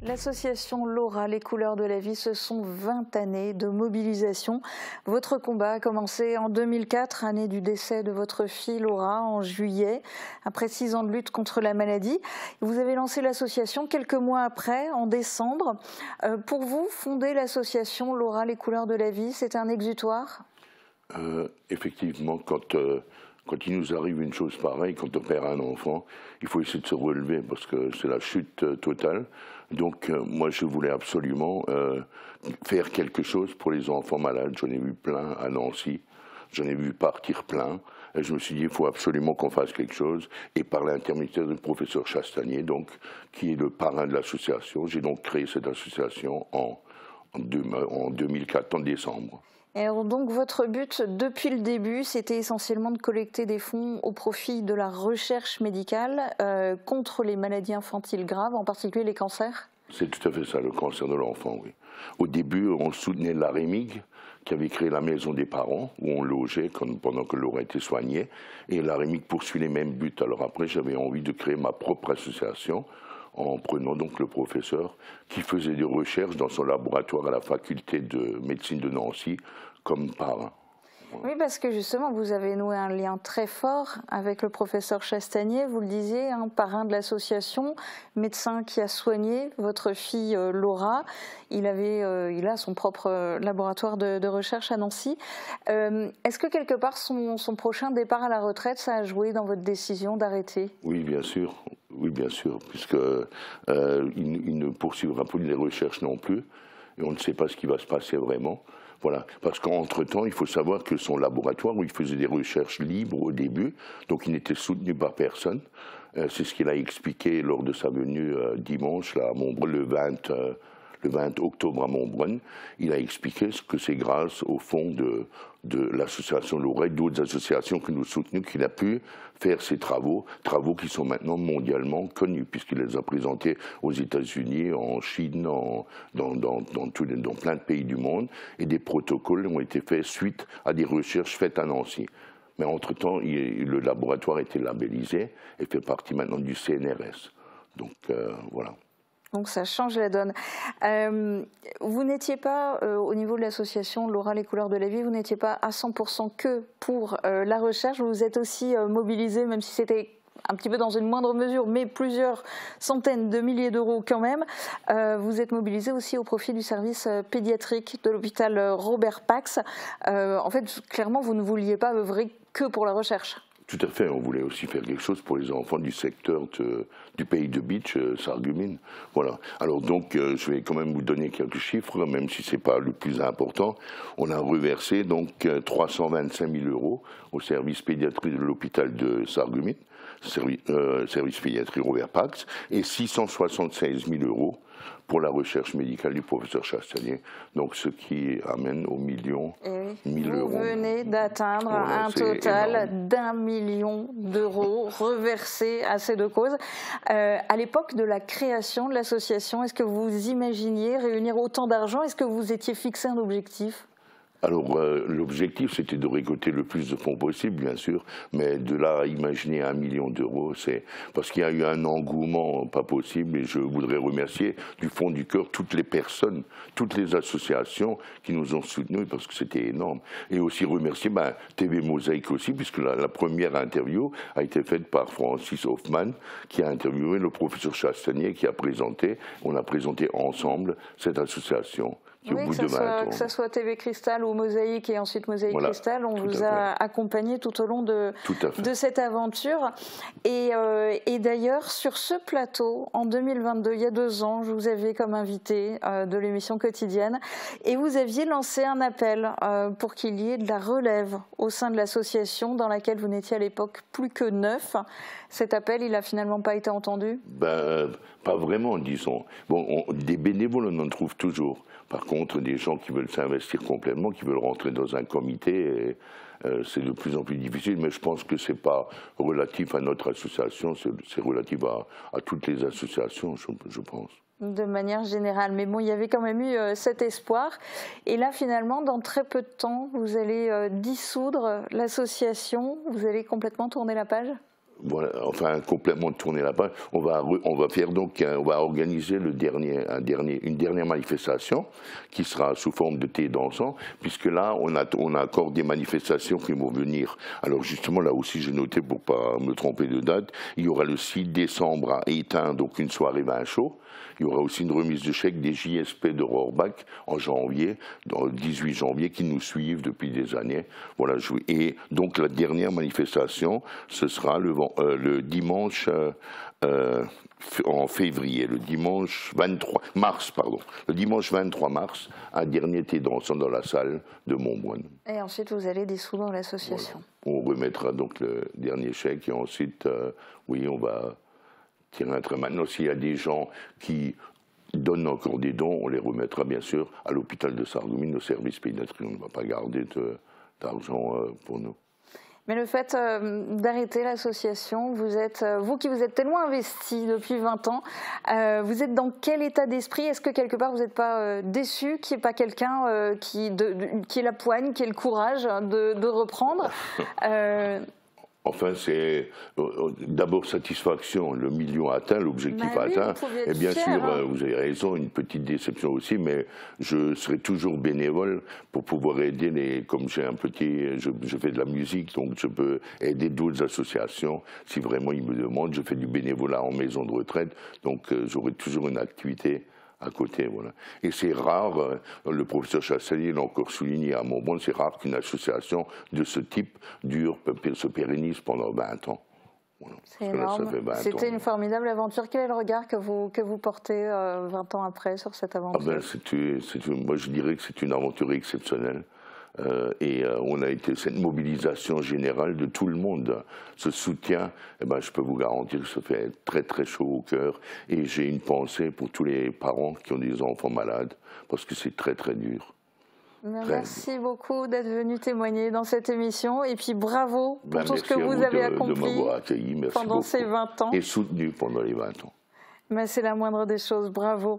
L'association Laura, les couleurs de la vie, ce sont 20 années de mobilisation. Votre combat a commencé en 2004, année du décès de votre fille Laura, en juillet, après 6 ans de lutte contre la maladie. Vous avez lancé l'association quelques mois après, en décembre. Pour vous, fonder l'association Laura, les couleurs de la vie, c'est un exutoire ? Effectivement, quand il nous arrive une chose pareille, quand on perd un enfant, il faut essayer de se relever parce que c'est la chute totale. Donc moi je voulais absolument faire quelque chose pour les enfants malades. J'en ai vu plein à Nancy, j'en ai vu partir plein. Et je me suis dit il faut absolument qu'on fasse quelque chose. Et par l'intermédiaire du professeur Chastanier, donc, qui est le parrain de l'association, j'ai donc créé cette association en 2004, en décembre. Et alors donc votre but depuis le début, c'était essentiellement de collecter des fonds au profit de la recherche médicale contre les maladies infantiles graves, en particulier les cancers ? C'est tout à fait ça, le cancer de l'enfant, oui. Au début, on soutenait l'AREMIG, qui avait créé la maison des parents, où on logeait pendant que Laura était soignée, et l'AREMIG poursuit les mêmes buts. Alors après, j'avais envie de créer ma propre association, en prenant donc le professeur qui faisait des recherches dans son laboratoire à la faculté de médecine de Nancy comme parrain. Oui, parce que justement, vous avez noué un lien très fort avec le professeur Chastanier, vous le disiez, parrain de l'association, médecin qui a soigné votre fille Laura. Il a son propre laboratoire de recherche à Nancy. Est-ce que quelque part son prochain départ à la retraite, ça a joué dans votre décision d'arrêter ? Oui, bien sûr. Oui, bien sûr, puisque il ne poursuivra plus les recherches non plus, et on ne sait pas ce qui va se passer vraiment. Voilà, parce qu'entre-temps, il faut savoir que son laboratoire, où il faisait des recherches libres au début, donc il n'était soutenu par personne. C'est ce qu'il a expliqué lors de sa venue dimanche là, à Montbrun, le 20 octobre à Montbrun. Il a expliqué que c'est grâce au fonds de l'association Laura et d'autres associations que nous soutenons qu'il a pu faire ces travaux qui sont maintenant mondialement connus, puisqu'il les a présentés aux États-Unis, en Chine, dans plein de pays du monde, et des protocoles ont été faits suite à des recherches faites à Nancy. Mais entre-temps, le laboratoire a été labellisé et fait partie maintenant du CNRS. Donc voilà. Donc ça change la donne. Vous n'étiez pas, au niveau de l'association Laura, les couleurs de la vie, vous n'étiez pas à 100% que pour la recherche, vous vous êtes aussi mobilisé, même si c'était un petit peu dans une moindre mesure, mais plusieurs centaines de milliers d'euros quand même. Vous êtes mobilisé aussi au profit du service pédiatrique de l'hôpital Robert Pax. En fait, clairement, vous ne vouliez pas œuvrer que pour la recherche. Tout à fait, on voulait aussi faire quelque chose pour les enfants du secteur du pays de Beach, Sarreguemines. Voilà. Alors donc, je vais quand même vous donner quelques chiffres, même si ce n'est pas le plus important. On a reversé donc 325 000 € au service pédiatrique de l'hôpital de Sarreguemines, service pédiatrique Robert Pax, et 676 000 € pour la recherche médicale du professeur Chastanier, donc ce qui amène au million, 1000 euros. Vous venez d'atteindre un total d'1 million d'euros reversés à ces deux causes. À l'époque de la création de l'association, est-ce que vous imaginiez réunir autant d'argent? Est-ce que vous étiez fixé un objectif? Alors, l'objectif, c'était de récolter le plus de fonds possible, bien sûr, mais de là à imaginer 1 million d'euros, c'est parce qu'il y a eu un engouement pas possible, et je voudrais remercier du fond du cœur toutes les personnes, toutes les associations qui nous ont soutenus, parce que c'était énorme, et aussi remercier TV Mosaïque aussi, puisque la première interview a été faite par Francis Hoffman, qui a interviewé le professeur Chastanier, qui a présenté, on a présenté ensemble cette association. Oui, que ce soit TV Cristal ou Mosaïque et ensuite Mosaïque Cristal, on vous a accompagné tout au long de cette aventure. Et d'ailleurs, sur ce plateau, en 2022, il y a 2 ans, je vous avais comme invité de l'émission quotidienne et vous aviez lancé un appel pour qu'il y ait de la relève au sein de l'association dans laquelle vous n'étiez à l'époque plus que 9. Cet appel, il n'a finalement pas été entendu? Pas vraiment, disons. Bon, des bénévoles, on en trouve toujours. Par contre, des gens qui veulent s'investir complètement, qui veulent rentrer dans un comité, c'est de plus en plus difficile, mais je pense que ce n'est pas relatif à notre association, c'est relatif à toutes les associations, je pense. De manière générale, mais bon, il y avait quand même eu cet espoir. Et là, finalement, dans très peu de temps, vous allez dissoudre l'association, vous allez complètement tourner la page? Voilà, enfin complètement tourner la page. On va faire donc, on va organiser une dernière manifestation qui sera sous forme de thé dansant, puisque là on a encore des manifestations qui vont venir. Alors justement là aussi j'ai noté pour pas me tromper de date, il y aura le 6 décembre à Étain, donc une soirée vin chaud. Il y aura aussi une remise de chèques des JSP de Rohrbach en janvier, le 18 janvier, qui nous suivent depuis des années. Voilà, et donc la dernière manifestation, ce sera le dimanche en février, le dimanche 23 mars, pardon. Le dimanche 23 mars, un dernier thé dansant dans la salle de Montbronn. Et ensuite, vous allez dissoudre l'association. Voilà. On remettra donc le dernier chèque et ensuite, oui, on va tirer un trait. Maintenant, s'il y a des gens qui donnent encore des dons, on les remettra bien sûr à l'hôpital de Sarreguemines, au service pédiatrie. On ne va pas garder d'argent pour nous. Mais le fait d'arrêter l'association, vous qui vous êtes tellement investi depuis 20 ans, vous êtes dans quel état d'esprit? Est-ce que quelque part vous n'êtes pas déçu qu'il n'y ait pas quelqu'un qui ait la poigne, qui ait le courage de reprendre Enfin, c'est d'abord satisfaction, le million atteint, l'objectif atteint. Et bien sûr, vous avez raison, une petite déception aussi, mais je serai toujours bénévole pour pouvoir aider comme j'ai je fais de la musique, donc je peux aider d'autres associations. Si vraiment ils me demandent, je fais du bénévolat en maison de retraite, donc j'aurai toujours une activité à côté, voilà. Et c'est rare, le professeur Chasselier l'a encore souligné à Montbronn, c'est rare qu'une association de ce type se pérennise pendant 20 ans. Voilà. C'est énorme. C'était une formidable aventure. Quel est le regard que vous portez 20 ans après sur cette aventure? Moi, je dirais que c'est une aventure exceptionnelle. On a été cette mobilisation générale de tout le monde, ce soutien, je peux vous garantir que ça fait très très chaud au cœur, et j'ai une pensée pour tous les parents qui ont des enfants malades, parce que c'est très très dur. Merci beaucoup d'être venu témoigner dans cette émission, et puis bravo pour tout ce que vous avez accompli pendant ces 20 ans. Et soutenu pendant les 20 ans. Mais c'est la moindre des choses, bravo.